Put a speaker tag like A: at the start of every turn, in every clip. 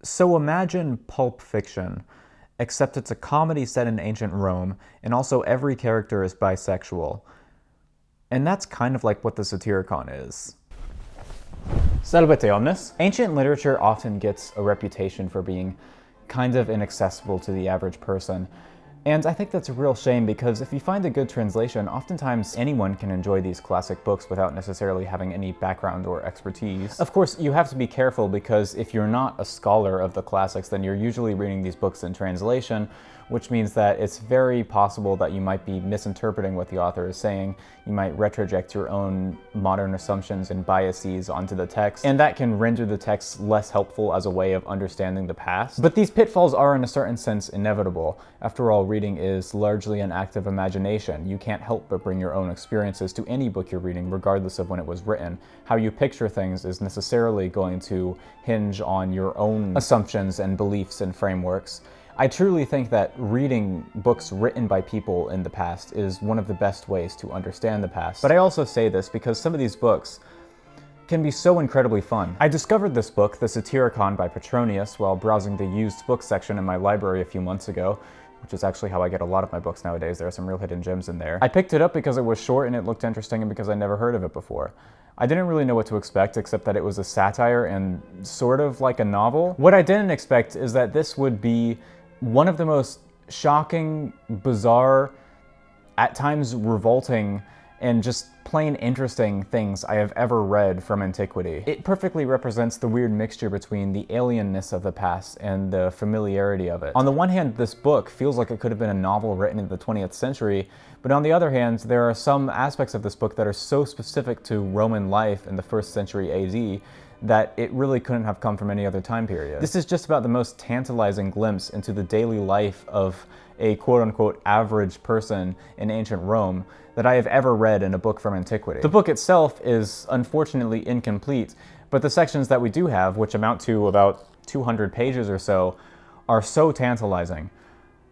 A: So imagine Pulp Fiction, except it's a comedy set in ancient Rome, and also every character is bisexual. And that's kind of like what the Satyricon is. Salvete omnes! Ancient literature often gets a reputation for being kind of inaccessible to the average person. And I think that's a real shame because if you find a good translation, oftentimes anyone can enjoy these classic books without necessarily having any background or expertise. Of course, you have to be careful because if you're not a scholar of the classics, then you're usually reading these books in translation, which means that it's very possible that you might be misinterpreting what the author is saying. You might retroject your own modern assumptions and biases onto the text, and that can render the text less helpful as a way of understanding the past. But these pitfalls are in a certain sense inevitable. After all, reading is largely an act of imagination. You can't help but bring your own experiences to any book you're reading, regardless of when it was written. How you picture things is necessarily going to hinge on your own assumptions and beliefs and frameworks. I truly think that reading books written by people in the past is one of the best ways to understand the past. But I also say this because some of these books can be so incredibly fun. I discovered this book, The Satyricon by Petronius, while browsing the used books section in my library a few months ago, which is actually how I get a lot of my books nowadays. There are some real hidden gems in there. I picked it up because it was short and it looked interesting and because I never heard of it before. I didn't really know what to expect except that it was a satire and sort of like a novel. What I didn't expect is that this would be one of the most shocking, bizarre, at times revolting, and just plain interesting things I have ever read from antiquity. It perfectly represents the weird mixture between the alienness of the past and the familiarity of it. On the one hand, this book feels like it could have been a novel written in the 20th century, but on the other hand, there are some aspects of this book that are so specific to Roman life in the 1st century AD that it really couldn't have come from any other time period. This is just about the most tantalizing glimpse into the daily life of a quote-unquote average person in ancient Rome that I have ever read in a book from antiquity. The book itself is unfortunately incomplete, but the sections that we do have, which amount to about 200 pages or so, are so tantalizing.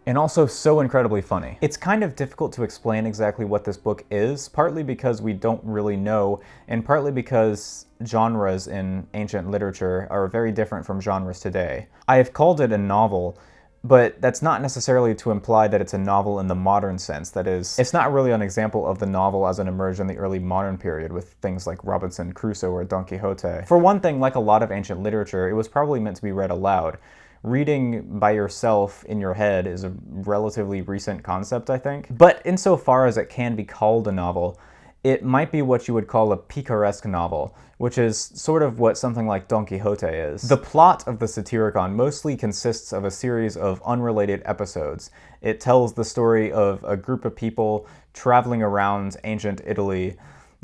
A: And also so incredibly funny. It's kind of difficult to explain exactly what this book is, partly because we don't really know, and partly because genres in ancient literature are very different from genres today. I have called it a novel, but that's not necessarily to imply that it's a novel in the modern sense. That is, it's not really an example of the novel as it emerged in the early modern period with things like Robinson Crusoe or Don Quixote. For one thing, like a lot of ancient literature, it was probably meant to be read aloud. Reading by yourself in your head is a relatively recent concept, I think. But insofar as it can be called a novel, it might be what you would call a picaresque novel, which is sort of what something like Don Quixote is. The plot of the Satyricon mostly consists of a series of unrelated episodes. It tells the story of a group of people traveling around ancient Italy,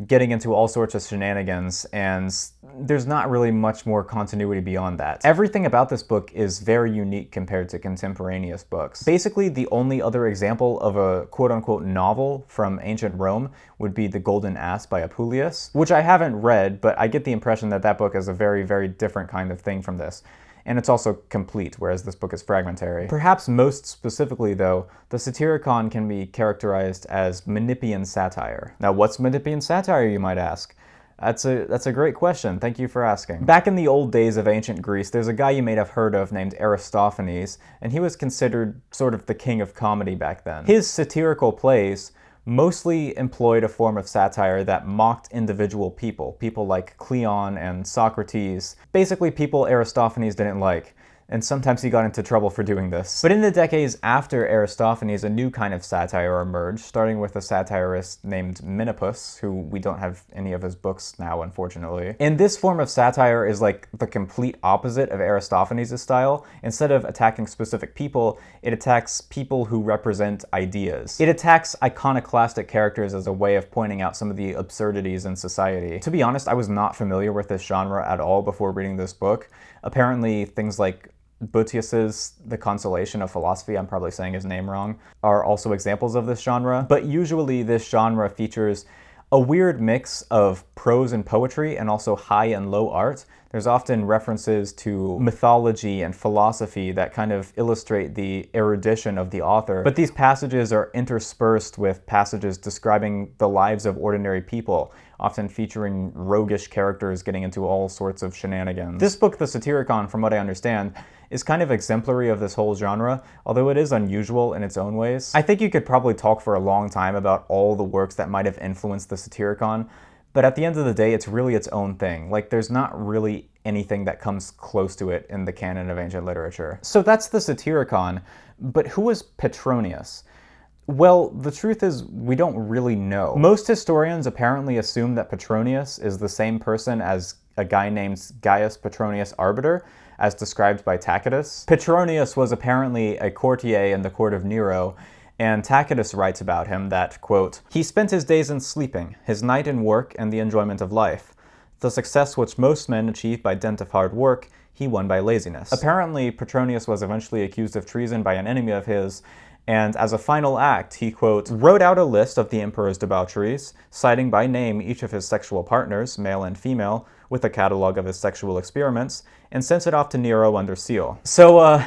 A: getting into all sorts of shenanigans, and there's not really much more continuity beyond that. Everything about this book is very unique compared to contemporaneous books. Basically, the only other example of a quote-unquote novel from ancient Rome would be The Golden Ass by Apuleius, which I haven't read, but I get the impression that that book is a very, very different kind of thing from this. And it's also complete, whereas this book is fragmentary. Perhaps most specifically, though, the Satyricon can be characterized as Menippean satire. Now, what's Menippean satire, you might ask? That's a great question. Thank you for asking. Back in the old days of ancient Greece, there's a guy you may have heard of named Aristophanes, and he was considered sort of the king of comedy back then. His satirical plays mostly employed a form of satire that mocked individual people like Cleon and Socrates, basically people Aristophanes didn't like. And sometimes he got into trouble for doing this. But in the decades after Aristophanes, a new kind of satire emerged, starting with a satirist named Menippus, who we don't have any of his books now, unfortunately. And this form of satire is like the complete opposite of Aristophanes' style. Instead of attacking specific people, it attacks people who represent ideas. It attacks iconoclastic characters as a way of pointing out some of the absurdities in society. To be honest, I was not familiar with this genre at all before reading this book. Apparently, things like Boetius's The Consolation of Philosophy, I'm probably saying his name wrong, are also examples of this genre. But usually this genre features a weird mix of prose and poetry and also high and low art. There's often references to mythology and philosophy that kind of illustrate the erudition of the author, but these passages are interspersed with passages describing the lives of ordinary people, often featuring roguish characters getting into all sorts of shenanigans. This book, the Satyricon, from what I understand, is kind of exemplary of this whole genre, although it is unusual in its own ways. I think you could probably talk for a long time about all the works that might have influenced the Satyricon, but at the end of the day, it's really its own thing. Like, there's not really anything that comes close to it in the canon of ancient literature. So that's the Satyricon, but who was Petronius? Well, the truth is, we don't really know. Most historians apparently assume that Petronius is the same person as a guy named Gaius Petronius Arbiter, as described by Tacitus. Petronius was apparently a courtier in the court of Nero, and Tacitus writes about him that, quote, "He spent his days in sleeping, his night in work and the enjoyment of life. The success which most men achieve by dint of hard work, he won by laziness." Apparently, Petronius was eventually accused of treason by an enemy of his, and as a final act, he, quote, "wrote out a list of the emperor's debaucheries, citing by name each of his sexual partners, male and female, with a catalog of his sexual experiments, and sent it off to Nero under seal." So,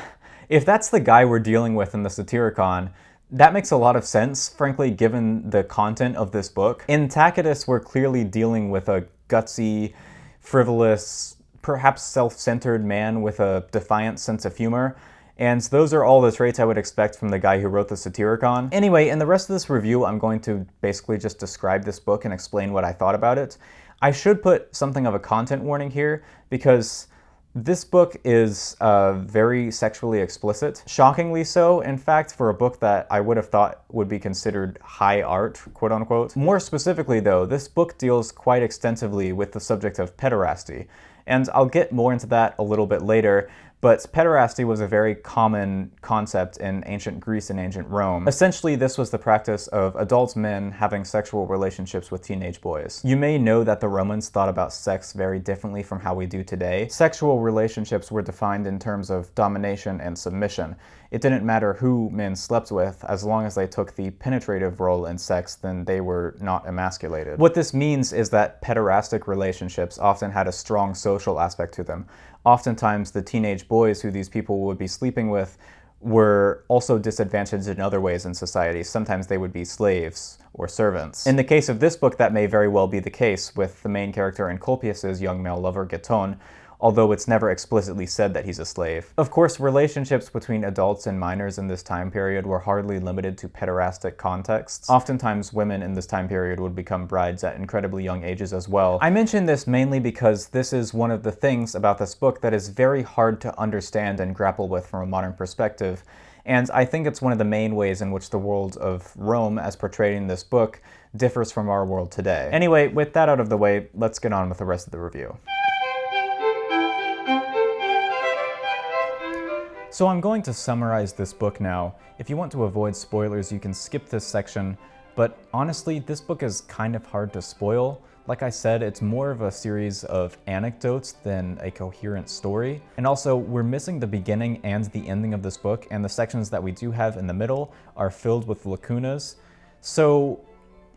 A: if that's the guy we're dealing with in the Satyricon, that makes a lot of sense, frankly, given the content of this book. In Tacitus, we're clearly dealing with a gutsy, frivolous, perhaps self-centered man with a defiant sense of humor, and those are all the traits I would expect from the guy who wrote the Satyricon. Anyway, in the rest of this review, I'm going to basically just describe this book and explain what I thought about it. I should put something of a content warning here, because this book is very sexually explicit. Shockingly so, in fact, for a book that I would have thought would be considered high art, quote unquote. More specifically though, this book deals quite extensively with the subject of pederasty, and I'll get more into that a little bit later, but pederasty was a very common concept in ancient Greece and ancient Rome. Essentially, this was the practice of adult men having sexual relationships with teenage boys. You may know that the Romans thought about sex very differently from how we do today. Sexual relationships were defined in terms of domination and submission. It didn't matter who men slept with, as long as they took the penetrative role in sex, then they were not emasculated. What this means is that pederastic relationships often had a strong social aspect to them. Oftentimes, the teenage boys who these people would be sleeping with were also disadvantaged in other ways in society. Sometimes they would be slaves or servants. In the case of this book, that may very well be the case with the main character Encolpius's young male lover, Giton, although it's never explicitly said that he's a slave. Of course, relationships between adults and minors in this time period were hardly limited to pederastic contexts. Oftentimes, women in this time period would become brides at incredibly young ages as well. I mention this mainly because this is one of the things about this book that is very hard to understand and grapple with from a modern perspective, and I think it's one of the main ways in which the world of Rome, as portrayed in this book, differs from our world today. Anyway, with that out of the way, let's get on with the rest of the review. So I'm going to summarize this book now. If you want to avoid spoilers, you can skip this section, but honestly, this book is kind of hard to spoil. Like I said, it's more of a series of anecdotes than a coherent story. And also, we're missing the beginning and the ending of this book, and the sections that we do have in the middle are filled with lacunas. So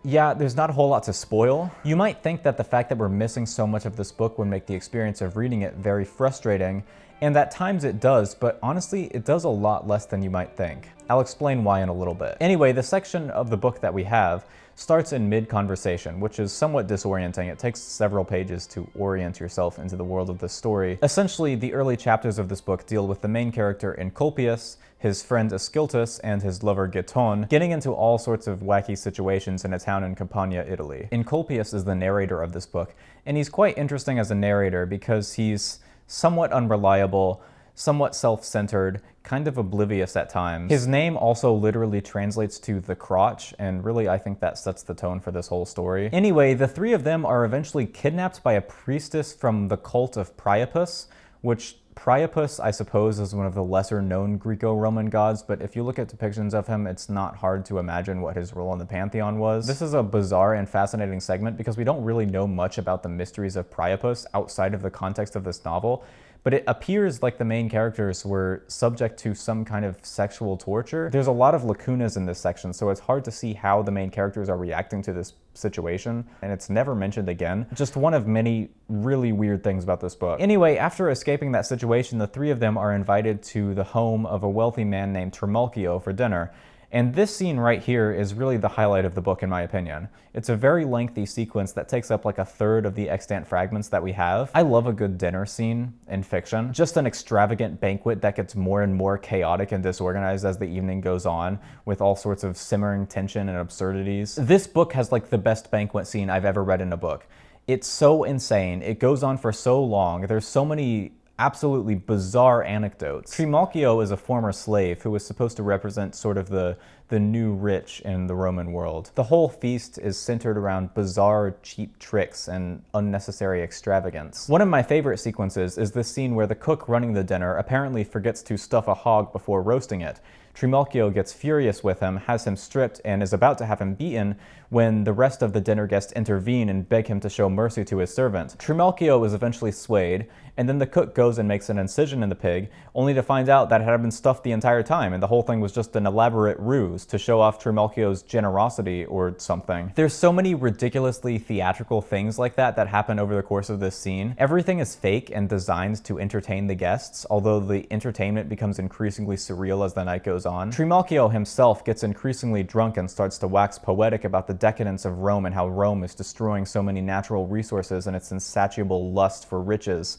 A: yeah, there's not a whole lot to spoil. You might think that the fact that we're missing so much of this book would make the experience of reading it very frustrating, and at times it does, but honestly, it does a lot less than you might think. I'll explain why in a little bit. Anyway, the section of the book that we have starts in mid-conversation, which is somewhat disorienting. It takes several pages to orient yourself into the world of this story. Essentially, the early chapters of this book deal with the main character Encolpius, his friend Ascyltus, and his lover Giton, getting into all sorts of wacky situations in a town in Campania, Italy. Encolpius is the narrator of this book, and he's quite interesting as a narrator because he's somewhat unreliable, somewhat self-centered, kind of oblivious at times. His name also literally translates to the crotch, and really I think that sets the tone for this whole story. Anyway, the three of them are eventually kidnapped by a priestess from the cult of Priapus, which Priapus, I suppose, is one of the lesser-known Greco-Roman gods, but if you look at depictions of him, it's not hard to imagine what his role in the pantheon was. This is a bizarre and fascinating segment because we don't really know much about the mysteries of Priapus outside of the context of this novel, but it appears like the main characters were subject to some kind of sexual torture. There's a lot of lacunas in this section, so it's hard to see how the main characters are reacting to this situation, and it's never mentioned again. Just one of many really weird things about this book. Anyway, after escaping that situation, the three of them are invited to the home of a wealthy man named Trimalchio for dinner. And this scene right here is really the highlight of the book, in my opinion. It's a very lengthy sequence that takes up like a third of the extant fragments that we have. I love a good dinner scene in fiction. Just an extravagant banquet that gets more and more chaotic and disorganized as the evening goes on, with all sorts of simmering tension and absurdities. This book has like the best banquet scene I've ever read in a book. It's so insane. It goes on for so long. There's so many absolutely bizarre anecdotes. Trimalchio is a former slave who was supposed to represent sort of the new rich in the Roman world. The whole feast is centered around bizarre, cheap tricks and unnecessary extravagance. One of my favorite sequences is this scene where the cook running the dinner apparently forgets to stuff a hog before roasting it. Trimalchio gets furious with him, has him stripped, and is about to have him beaten when the rest of the dinner guests intervene and beg him to show mercy to his servant. Trimalchio is eventually swayed, and then the cook goes and makes an incision in the pig, only to find out that it had been stuffed the entire time, and the whole thing was just an elaborate ruse to show off Trimalchio's generosity or something. There's so many ridiculously theatrical things like that that happen over the course of this scene. Everything is fake and designed to entertain the guests, although the entertainment becomes increasingly surreal as the night goes on. Trimalchio himself gets increasingly drunk and starts to wax poetic about the decadence of Rome and how Rome is destroying so many natural resources and its insatiable lust for riches,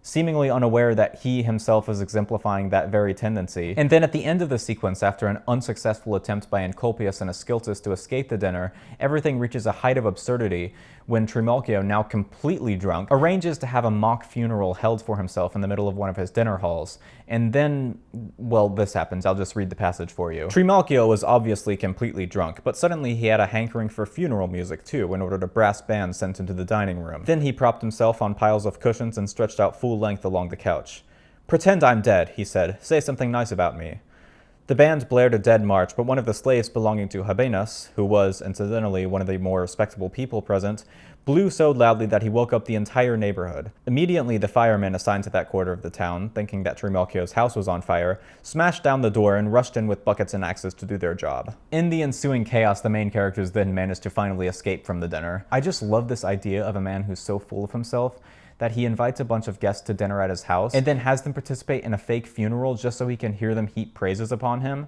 A: seemingly unaware that he himself is exemplifying that very tendency. And then at the end of the sequence, after an unsuccessful attempt by Encolpius and Ascyltus to escape the dinner, everything reaches a height of absurdity when Trimalchio, now completely drunk, arranges to have a mock funeral held for himself in the middle of one of his dinner halls. And then, well, this happens. I'll just read the passage for you. Trimalchio was obviously completely drunk, but suddenly he had a hankering for funeral music too, and ordered a brass band sent into the dining room. Then he propped himself on piles of cushions and stretched out full length along the couch. "Pretend I'm dead," he said. "Say something nice about me." The band blared a dead march, but one of the slaves belonging to Hedonism, who was, incidentally, one of the more respectable people present, blew so loudly that he woke up the entire neighborhood. Immediately, the firemen assigned to that quarter of the town, thinking that Trimalchio's house was on fire, smashed down the door and rushed in with buckets and axes to do their job. In the ensuing chaos, the main characters then managed to finally escape from the dinner. I just love this idea of a man who's so full of himself that he invites a bunch of guests to dinner at his house and then has them participate in a fake funeral just so he can hear them heap praises upon him.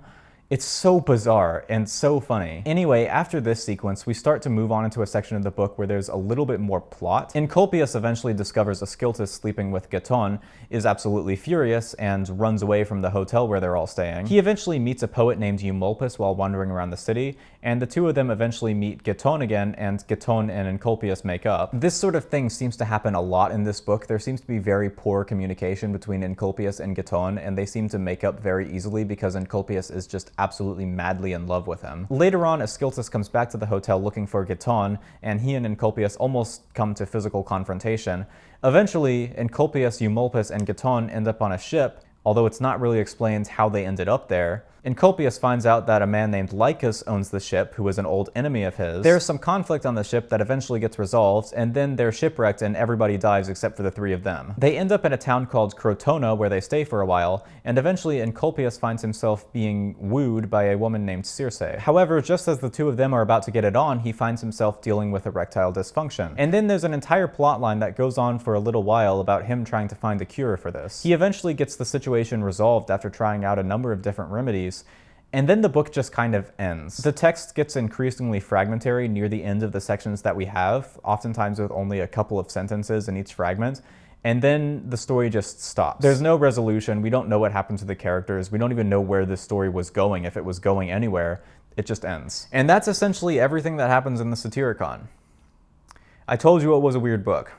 A: It's so bizarre and so funny. Anyway, after this sequence, we start to move on into a section of the book where there's a little bit more plot. Encolpius eventually discovers Ascyltus sleeping with Giton, is absolutely furious, and runs away from the hotel where they're all staying. He eventually meets a poet named Eumolpus while wandering around the city, and the two of them eventually meet Giton again, and Giton and Encolpius make up. This sort of thing seems to happen a lot in this book. There seems to be very poor communication between Encolpius and Giton, and they seem to make up very easily because Encolpius is just absolutely madly in love with him. Later on, Ascyltus comes back to the hotel looking for Giton, and he and Encolpius almost come to physical confrontation. Eventually, Encolpius, Eumolpus, and Giton end up on a ship, although it's not really explained how they ended up there. Encolpius finds out that a man named Lycus owns the ship, who is an old enemy of his. There's some conflict on the ship that eventually gets resolved, and then they're shipwrecked and everybody dies except for the three of them. They end up in a town called Crotona where they stay for a while, and eventually Encolpius finds himself being wooed by a woman named Circe. However, just as the two of them are about to get it on, he finds himself dealing with erectile dysfunction. And then there's an entire plotline that goes on for a little while about him trying to find a cure for this. He eventually gets the situation resolved after trying out a number of different remedies, and then the book just kind of ends. The text gets increasingly fragmentary near the end of the sections that we have, oftentimes with only a couple of sentences in each fragment, and then the story just stops. There's no resolution, we don't know what happened to the characters, we don't even know where this story was going, if it was going anywhere, it just ends. And that's essentially everything that happens in the Satyricon. I told you it was a weird book.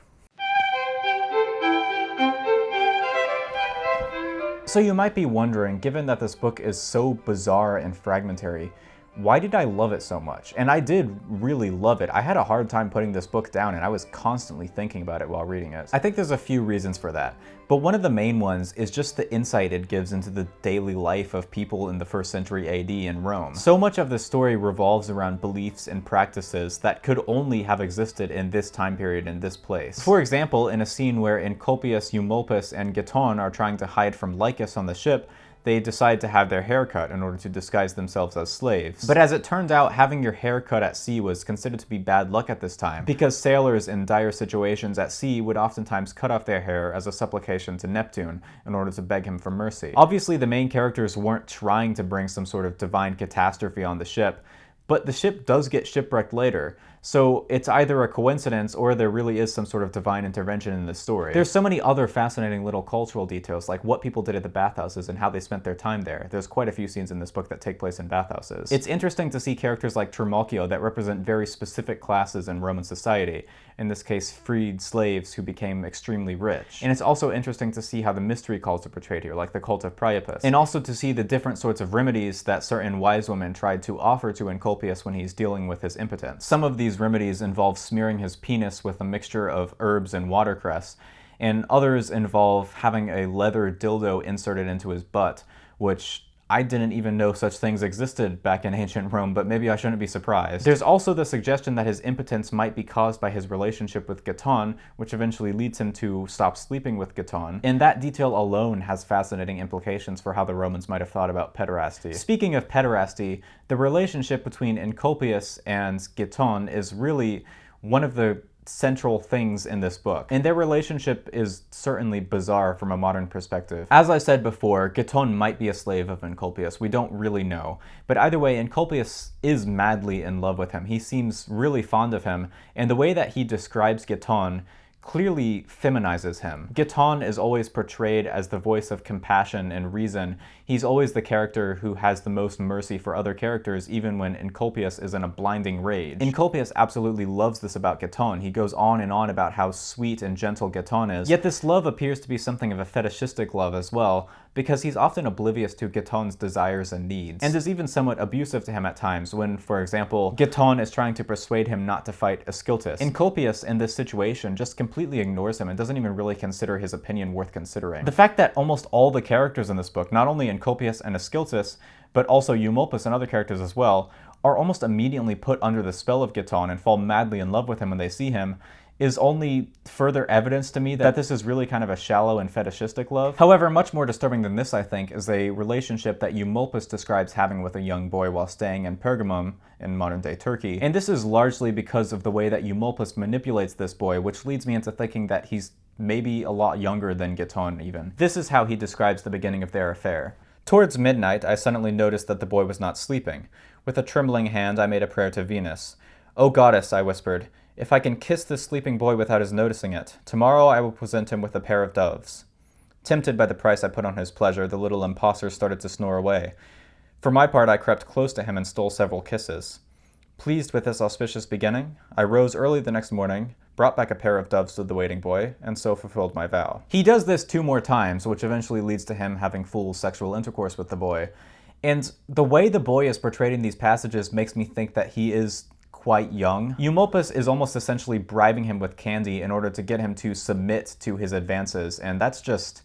A: So you might be wondering, given that this book is so bizarre and fragmentary, Why did I love it so much? And I did really love it. I had a hard time putting this book down, and I was constantly thinking about it while reading it. I think there's a few reasons for that, but one of the main ones is just the insight it gives into the daily life of people in the 1st century AD in Rome. So much of the story revolves around beliefs and practices that could only have existed in this time period in this place. For example, in a scene where Encolpius, Eumolpus, and Giton are trying to hide from Lycus on the ship, they decide to have their hair cut in order to disguise themselves as slaves. But as it turned out, having your hair cut at sea was considered to be bad luck at this time, because sailors in dire situations at sea would oftentimes cut off their hair as a supplication to Neptune in order to beg him for mercy. Obviously, the main characters weren't trying to bring some sort of divine catastrophe on the ship, but the ship does get shipwrecked later, so it's either a coincidence or there really is some sort of divine intervention in the story. There's so many other fascinating little cultural details, like what people did at the bathhouses and how they spent their time there. There's quite a few scenes in this book that take place in bathhouses. It's interesting to see characters like Trimalchio that represent very specific classes in Roman society, in this case freed slaves who became extremely rich. And it's also interesting to see how the mystery cults are portrayed here, like the cult of Priapus, and also to see the different sorts of remedies that certain wise women tried to offer to Encolpius when he's dealing with his impotence. Some of these remedies involve smearing his penis with a mixture of herbs and watercress, and others involve having a leather dildo inserted into his butt, which I didn't even know such things existed back in ancient Rome, but maybe I shouldn't be surprised. There's also the suggestion that his impotence might be caused by his relationship with Giton, which eventually leads him to stop sleeping with Giton, and that detail alone has fascinating implications for how the Romans might have thought about pederasty. Speaking of pederasty, the relationship between Encolpius and Giton is really one of the central things in this book, and their relationship is certainly bizarre from a modern perspective. As I said before, Giton might be a slave of Encolpius, we don't really know, but either way, Encolpius is madly in love with him. He seems really fond of him, and the way that he describes Giton clearly feminizes him. Giton is always portrayed as the voice of compassion and reason. He's always the character who has the most mercy for other characters, even when Encolpius is in a blinding rage. Encolpius absolutely loves this about Giton. He goes on and on about how sweet and gentle Giton is, yet this love appears to be something of a fetishistic love as well, because he's often oblivious to Giton's desires and needs, and is even somewhat abusive to him at times when, for example, Giton is trying to persuade him not to fight Ascyltus. Encolpius, in this situation, just completely ignores him and doesn't even really consider his opinion worth considering. The fact that almost all the characters in this book, not only Encolpius and Ascyltus, but also Eumolpus and other characters as well, are almost immediately put under the spell of Giton and fall madly in love with him when they see him, is only further evidence to me that this is really kind of a shallow and fetishistic love. However, much more disturbing than this, I think, is a relationship that Eumolpus describes having with a young boy while staying in Pergamum, in modern-day Turkey. And this is largely because of the way that Eumolpus manipulates this boy, which leads me into thinking that he's maybe a lot younger than Giton even. This is how he describes the beginning of their affair. Towards midnight, I suddenly noticed that the boy was not sleeping. With a trembling hand, I made a prayer to Venus. "O goddess," I whispered, "if I can kiss this sleeping boy without his noticing it, tomorrow I will present him with a pair of doves." Tempted by the price I put on his pleasure, the little impostor started to snore away. For my part, I crept close to him and stole several kisses. Pleased with this auspicious beginning, I rose early the next morning, brought back a pair of doves to the waiting boy, and so fulfilled my vow. He does this 2 more times, which eventually leads to him having full sexual intercourse with the boy. And the way the boy is portrayed in these passages makes me think that he is quite young. Eumolpus is almost essentially bribing him with candy in order to get him to submit to his advances, and that's just...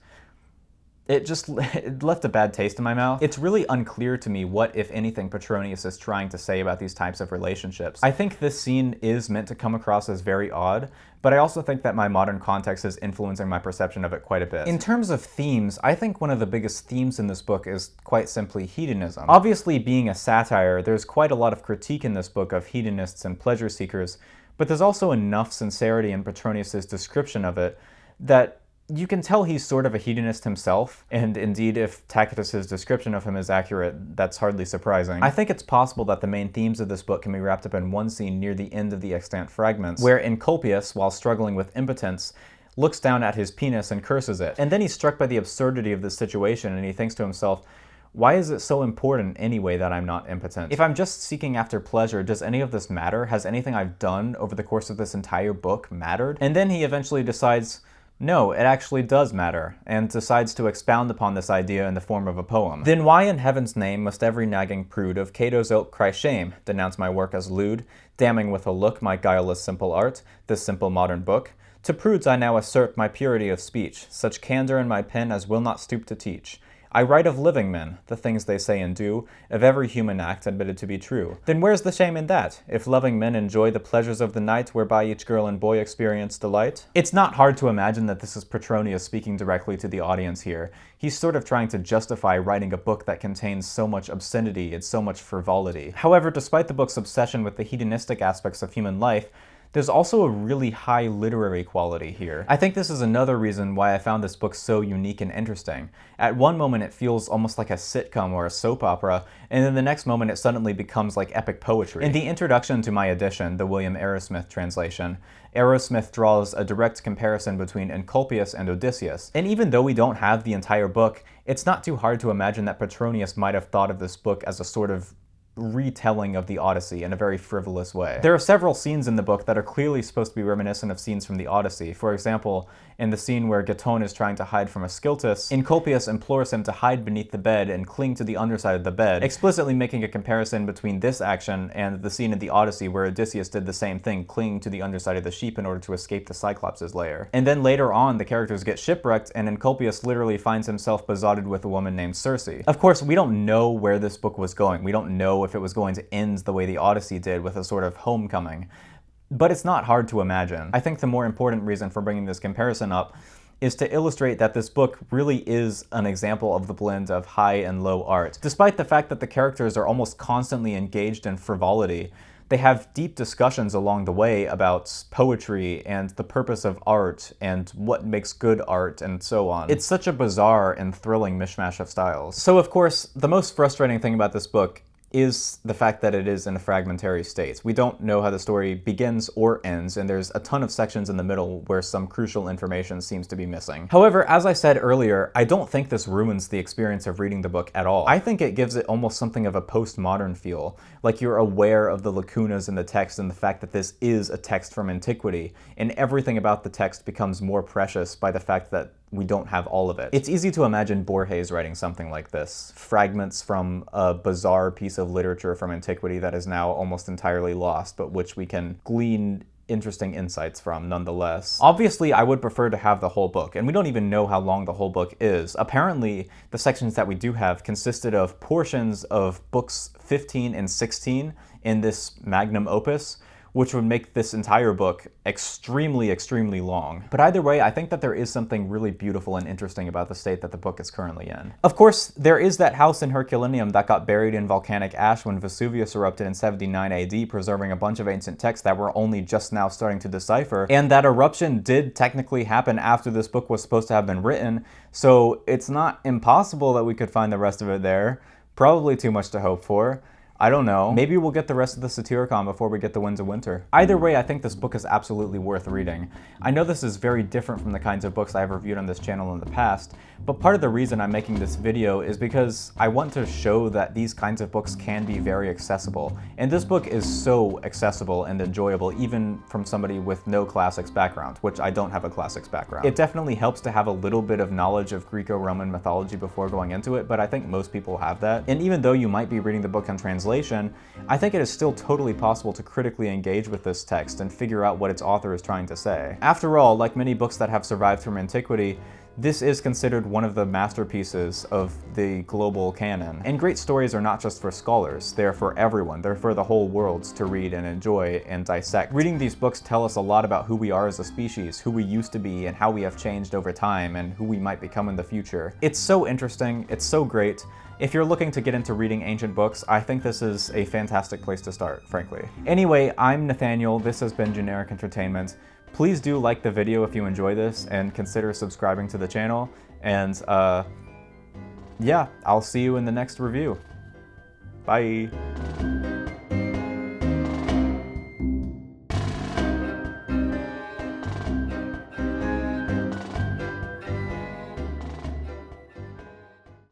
A: It left a bad taste in my mouth. It's really unclear to me what, if anything, Petronius is trying to say about these types of relationships. I think this scene is meant to come across as very odd, but I also think that my modern context is influencing my perception of it quite a bit. In terms of themes, I think one of the biggest themes in this book is quite simply hedonism. Obviously, being a satire, there's quite a lot of critique in this book of hedonists and pleasure seekers, but there's also enough sincerity in Petronius's description of it that you can tell he's sort of a hedonist himself, and indeed, if Tacitus's description of him is accurate, that's hardly surprising. I think it's possible that the main themes of this book can be wrapped up in one scene near the end of the extant fragments, where Encolpius, while struggling with impotence, looks down at his penis and curses it. And then he's struck by the absurdity of this situation, and he thinks to himself, why is it so important anyway that I'm not impotent? If I'm just seeking after pleasure, does any of this matter? Has anything I've done over the course of this entire book mattered? And then he eventually decides, No, it actually does matter, and decides to expound upon this idea in the form of a poem. Then why in heaven's name must every nagging prude of Cato's ilk cry shame, denounce my work as lewd, damning with a look my guileless simple art, this simple modern book? To prudes I now assert my purity of speech, such candor in my pen as will not stoop to teach. I write of living men, the things they say and do, of every human act admitted to be true. Then where's the shame in that, if loving men enjoy the pleasures of the night whereby each girl and boy experience delight? It's not hard to imagine that this is Petronius speaking directly to the audience here. He's sort of trying to justify writing a book that contains so much obscenity and so much frivolity. However, despite the book's obsession with the hedonistic aspects of human life, there's also a really high literary quality here. I think this is another reason why I found this book so unique and interesting. At one moment it feels almost like a sitcom or a soap opera, and then the next moment it suddenly becomes like epic poetry. In the introduction to my edition, the William Arrowsmith translation, Arrowsmith draws a direct comparison between Encolpius and Odysseus. And even though we don't have the entire book, it's not too hard to imagine that Petronius might have thought of this book as a sort of retelling of the Odyssey in a very frivolous way. There are several scenes in the book that are clearly supposed to be reminiscent of scenes from the Odyssey. For example, in the scene where Giton is trying to hide from Ascyltus, Encolpius implores him to hide beneath the bed and cling to the underside of the bed, explicitly making a comparison between this action and the scene in the Odyssey where Odysseus did the same thing, clinging to the underside of the sheep in order to escape the Cyclops' lair. And then later on, the characters get shipwrecked and Encolpius literally finds himself besotted with a woman named Circe. Of course, we don't know where this book was going. We don't know if it was going to end the way the Odyssey did, with a sort of homecoming. But it's not hard to imagine. I think the more important reason for bringing this comparison up is to illustrate that this book really is an example of the blend of high and low art. Despite the fact that the characters are almost constantly engaged in frivolity, they have deep discussions along the way about poetry and the purpose of art and what makes good art and so on. It's such a bizarre and thrilling mishmash of styles. So of course, the most frustrating thing about this book is the fact that it is in a fragmentary state. We don't know how the story begins or ends, and there's a ton of sections in the middle where some crucial information seems to be missing. However, as I said earlier, I don't think this ruins the experience of reading the book at all. I think it gives it almost something of a postmodern feel, like you're aware of the lacunas in the text and the fact that this is a text from antiquity, and everything about the text becomes more precious by the fact that we don't have all of it. It's easy to imagine Borges writing something like this, fragments from a bizarre piece of literature from antiquity that is now almost entirely lost, but which we can glean interesting insights from nonetheless. Obviously, I would prefer to have the whole book, and we don't even know how long the whole book is. Apparently, the sections that we do have consisted of portions of books 15 and 16 in this magnum opus, which would make this entire book extremely, extremely long. But either way, I think that there is something really beautiful and interesting about the state that the book is currently in. Of course, there is that house in Herculaneum that got buried in volcanic ash when Vesuvius erupted in 79 AD, preserving a bunch of ancient texts that we're only just now starting to decipher. And that eruption did technically happen after this book was supposed to have been written, so it's not impossible that we could find the rest of it there. Probably too much to hope for. I don't know. Maybe we'll get the rest of the Satyricon before we get the Winds of Winter. Either way, I think this book is absolutely worth reading. I know this is very different from the kinds of books I've reviewed on this channel in the past, but part of the reason I'm making this video is because I want to show that these kinds of books can be very accessible. And this book is so accessible and enjoyable even from somebody with no classics background, which I don't have a classics background. It definitely helps to have a little bit of knowledge of Greco-Roman mythology before going into it, but I think most people have that. And even though you might be reading the book on translation, I think it is still totally possible to critically engage with this text and figure out what its author is trying to say. After all, like many books that have survived from antiquity, this is considered one of the masterpieces of the global canon. And great stories are not just for scholars, they're for everyone. They're for the whole world to read and enjoy and dissect. Reading these books tell us a lot about who we are as a species, who we used to be, and how we have changed over time, and who we might become in the future. It's so interesting, it's so great. If you're looking to get into reading ancient books, I think this is a fantastic place to start, frankly. Anyway, I'm Nathaniel, this has been Generic Entertainment. Please do like the video if you enjoy this, and consider subscribing to the channel, and yeah, I'll see you in the next review. Bye!